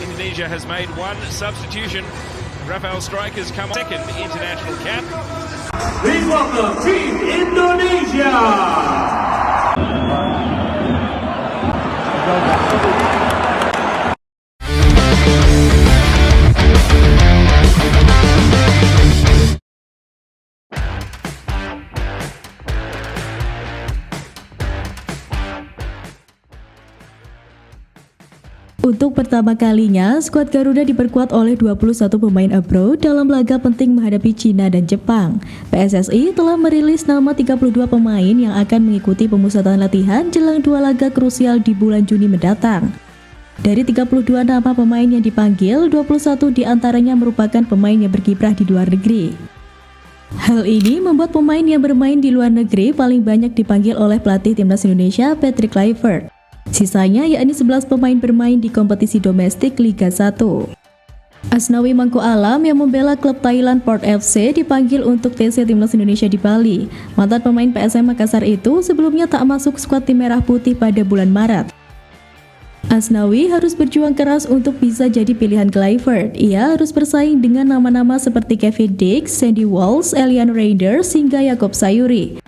Indonesia has made one substitution. Rafael Strike has come on second international cap. Please welcome Team Indonesia. Untuk pertama kalinya, skuad Garuda diperkuat oleh 21 pemain abroad dalam laga penting menghadapi Cina dan Jepang. PSSI telah merilis nama 32 pemain yang akan mengikuti pemusatan latihan jelang dua laga krusial di bulan Juni mendatang. Dari 32 nama pemain yang dipanggil, 21 diantaranya merupakan pemain yang berkiprah di luar negeri. Hal ini membuat pemain yang bermain di luar negeri paling banyak dipanggil oleh pelatih timnas Indonesia, Patrick Kluivert. Sisanya yakni 11 pemain bermain di kompetisi domestik Liga 1. Asnawi Mangku Alam yang membela klub Thailand Port FC dipanggil untuk TC Timnas Indonesia di Bali. Mantan pemain PSM Makassar itu sebelumnya tak masuk skuad tim Merah Putih pada bulan Maret. Asnawi harus berjuang keras untuk bisa jadi pilihan Kluivert. Ia harus bersaing dengan nama-nama seperti Kevin Dix, Sandy Walsh, Elian Reinders, hingga Yaakob Sayuri.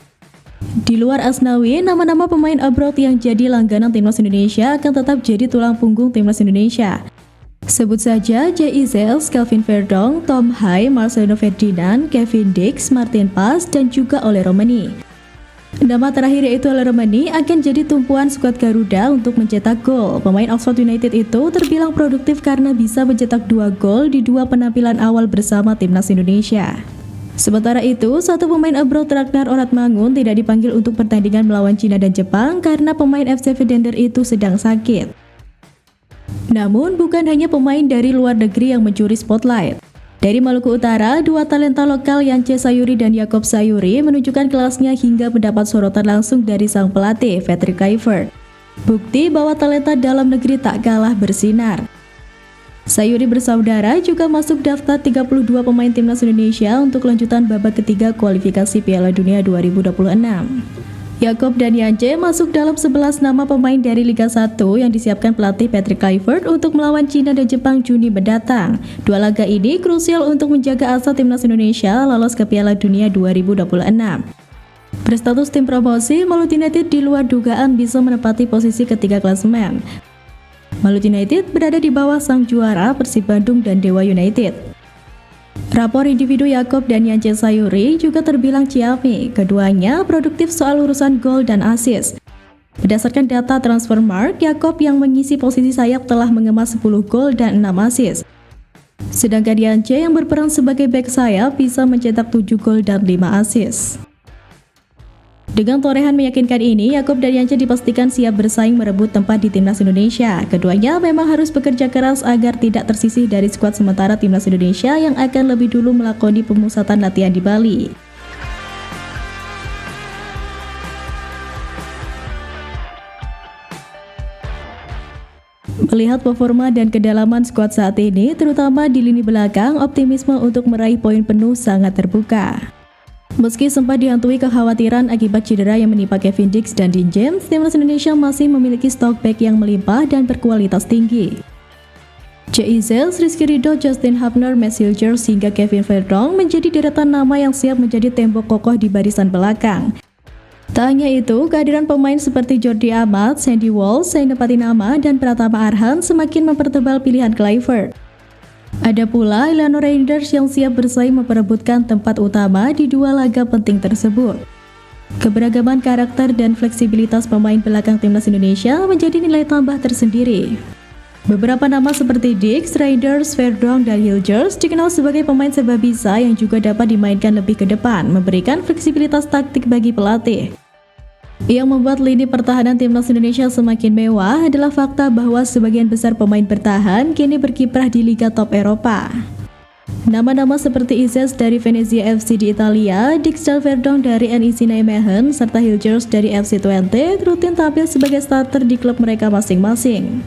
Di luar Asnawi, nama-nama pemain abroad yang jadi langganan timnas Indonesia akan tetap jadi tulang punggung timnas Indonesia. Sebut saja Jay Izels, Kelvin Verdong, Tom Hai, Marcelino Ferdinand, Kevin Dix, Martin Pas, dan juga Ole Romani. Nama terakhir yaitu Ole Romani akan jadi tumpuan skuad Garuda untuk mencetak gol. Pemain Oxford United itu terbilang produktif karena bisa mencetak 2 gol di 2 penampilan awal bersama timnas Indonesia. Sementara itu, satu pemain abroad Ragnar Oratmangun tidak dipanggil untuk pertandingan melawan Cina dan Jepang karena pemain FC Vidender itu sedang sakit. Namun, bukan hanya pemain dari luar negeri yang mencuri spotlight. Dari Maluku Utara, 2 talenta lokal Yance Sayuri dan Yaakob Sayuri menunjukkan kelasnya hingga mendapat sorotan langsung dari sang pelatih, Patrick Kluivert. Bukti bahwa talenta dalam negeri tak kalah bersinar. Sayuri bersaudara juga masuk daftar 32 pemain timnas Indonesia untuk lanjutan babak ketiga kualifikasi Piala Dunia 2026. Yaakob dan Yance masuk dalam 11 nama pemain dari Liga 1 yang disiapkan pelatih Patrick Kluivert untuk melawan Cina dan Jepang Juni mendatang. 2 laga ini krusial untuk menjaga asa timnas Indonesia lolos ke Piala Dunia 2026. Berstatus tim promosi, Maluku United di luar dugaan bisa menempati posisi ketiga klasemen. Maluku United berada di bawah sang juara Persib Bandung dan Dewa United. Rapor individu Yaakob dan Yance Sayuri juga terbilang ciamik. Keduanya produktif soal urusan gol dan assist. Berdasarkan data Transfermarkt, Yaakob yang mengisi posisi sayap telah mengemas 10 gol dan 6 assist. Sedangkan Yance yang berperan sebagai bek sayap bisa mencetak 7 gol dan 5 assist. Dengan torehan meyakinkan ini, Yaakob dan Yance dipastikan siap bersaing merebut tempat di timnas Indonesia. Keduanya memang harus bekerja keras agar tidak tersisih dari skuad sementara timnas Indonesia yang akan lebih dulu melakoni pemusatan latihan di Bali. Melihat performa dan kedalaman skuad saat ini, terutama di lini belakang, optimisme untuk meraih poin penuh sangat terbuka. Meski sempat dihantui kekhawatiran akibat cedera yang menimpa Kevin Dix dan Dean James, timnas Indonesia masih memiliki stok back yang melimpah dan berkualitas tinggi. Jay Izels, Rizky Ridho, Justin Hubner, Matt Hilgers, hingga Kevin Verdong menjadi deretan nama yang siap menjadi tembok kokoh di barisan belakang. Tak hanya itu, kehadiran pemain seperti Jordi Amat, Sandy Walsh, Saina Patinama, dan Pratama Arhan semakin mempertebal pilihan Kluivert. Ada pula Elian Reinders yang siap bersaing memperebutkan tempat utama di 2 laga penting tersebut. Keberagaman karakter dan fleksibilitas pemain belakang timnas Indonesia menjadi nilai tambah tersendiri. Beberapa nama seperti Dix, Reinders, Verdong, dan Hilgers dikenal sebagai pemain serba bisa yang juga dapat dimainkan lebih ke depan, memberikan fleksibilitas taktik bagi pelatih. Yang membuat lini pertahanan timnas Indonesia semakin mewah adalah fakta bahwa sebagian besar pemain bertahan kini berkiprah di Liga Top Eropa. Nama-nama seperti Izels dari Venezia FC di Italia, Dix dan Verdong dari NEC Nijmegen, serta Hilgers dari FC Twente rutin tampil sebagai starter di klub mereka masing-masing.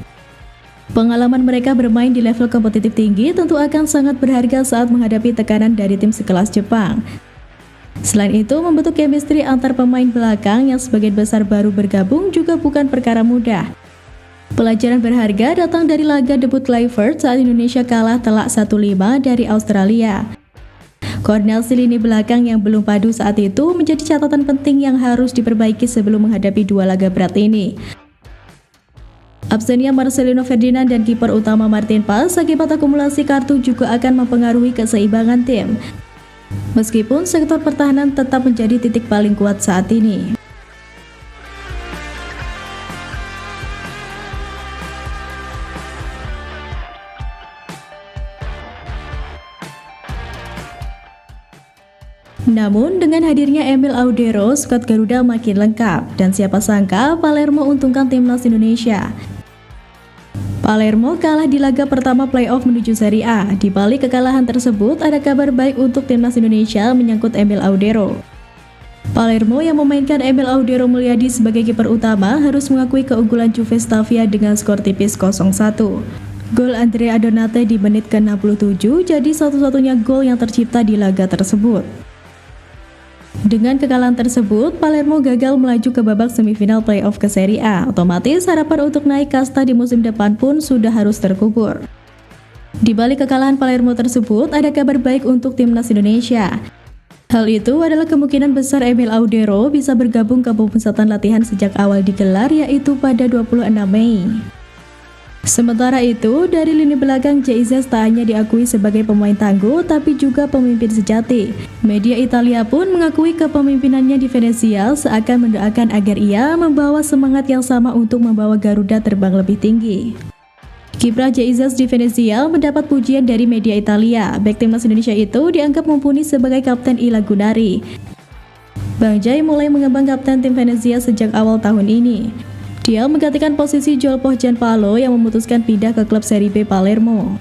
Pengalaman mereka bermain di level kompetitif tinggi tentu akan sangat berharga saat menghadapi tekanan dari tim sekelas Jepang. Selain itu, membentuk chemistry antar pemain belakang yang sebagian besar baru bergabung juga bukan perkara mudah. Pelajaran berharga datang dari laga debut Kluivert saat Indonesia kalah telak 1-5 dari Australia. Koordinasi lini belakang yang belum padu saat itu menjadi catatan penting yang harus diperbaiki sebelum menghadapi dua laga berat ini. Absennya Marcelino Ferdinand dan kiper utama Martin Pas akibat akumulasi kartu juga akan mempengaruhi keseimbangan tim. Meskipun sektor pertahanan tetap menjadi titik paling kuat saat ini. Namun, dengan hadirnya Emil Audero, skuad Garuda makin lengkap, dan siapa sangka Palermo untungkan timnas Indonesia. Palermo kalah di laga pertama playoff menuju Serie A. Di balik kekalahan tersebut, ada kabar baik untuk timnas Indonesia menyangkut Emil Audero. Palermo yang memainkan Emil Audero Mulyadi sebagai kiper utama harus mengakui keunggulan Juve Slavia dengan skor tipis 0-1. Gol Andrea Donate di menit ke-67 jadi satu-satunya gol yang tercipta di laga tersebut. Dengan kekalahan tersebut, Palermo gagal melaju ke babak semifinal playoff ke Serie A. Otomatis harapan untuk naik kasta di musim depan pun sudah harus terkubur. Di balik kekalahan Palermo tersebut, ada kabar baik untuk timnas Indonesia. Hal itu adalah kemungkinan besar Emil Audero bisa bergabung ke pemusatan latihan sejak awal digelar, yaitu pada 26 Mei. Sementara itu, dari lini belakang Jesus tak hanya diakui sebagai pemain tangguh, tapi juga pemimpin sejati. Media Italia pun mengakui kepemimpinannya di Venezia seakan mendoakan agar ia membawa semangat yang sama untuk membawa Garuda terbang lebih tinggi. Kiprah Jesus di Venezia mendapat pujian dari media Italia. Bek timnas Indonesia itu dianggap mumpuni sebagai kapten Ila Gunari. Bang Jai mulai mengembang kapten tim Venezia sejak awal tahun ini. Dia menggantikan posisi Jolpo Gianpaolo yang memutuskan pindah ke klub Serie B Palermo.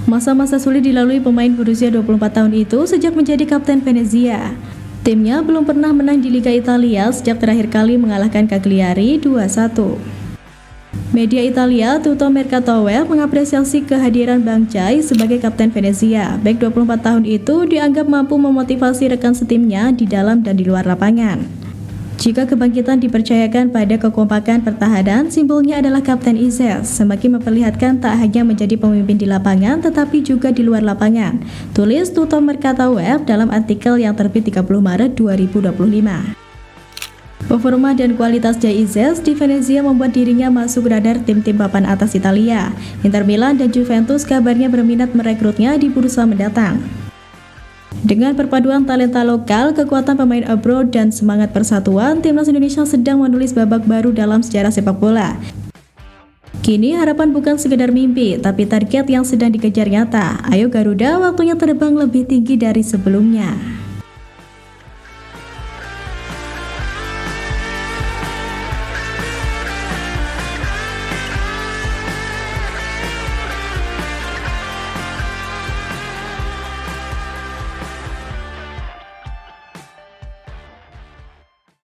Masa-masa sulit dilalui pemain berusia 24 tahun itu sejak menjadi kapten Venezia. Timnya belum pernah menang di Liga Italia sejak terakhir kali mengalahkan Cagliari 2-1. Media Italia Tutto Mercato mengapresiasi kehadiran Bang Jai sebagai kapten Venezia. Bek 24 tahun itu dianggap mampu memotivasi rekan setimnya di dalam dan di luar lapangan. Jika kebangkitan dipercayakan pada kekompakan pertahanan, simbolnya adalah Kapten Izes, semakin memperlihatkan tak hanya menjadi pemimpin di lapangan, tetapi juga di luar lapangan. Tulis Tutto Mercato dalam artikel yang terbit 30 Maret 2025. Performa dan kualitas Jai Izes di Venezia membuat dirinya masuk radar tim-tim papan atas Italia. Inter Milan dan Juventus kabarnya berminat merekrutnya di bursa mendatang. Dengan perpaduan talenta lokal, kekuatan pemain abroad, dan semangat persatuan, timnas Indonesia sedang menulis babak baru dalam sejarah sepak bola. Kini harapan bukan sekedar mimpi, tapi target yang sedang dikejar nyata. Ayo Garuda, waktunya terbang lebih tinggi dari sebelumnya.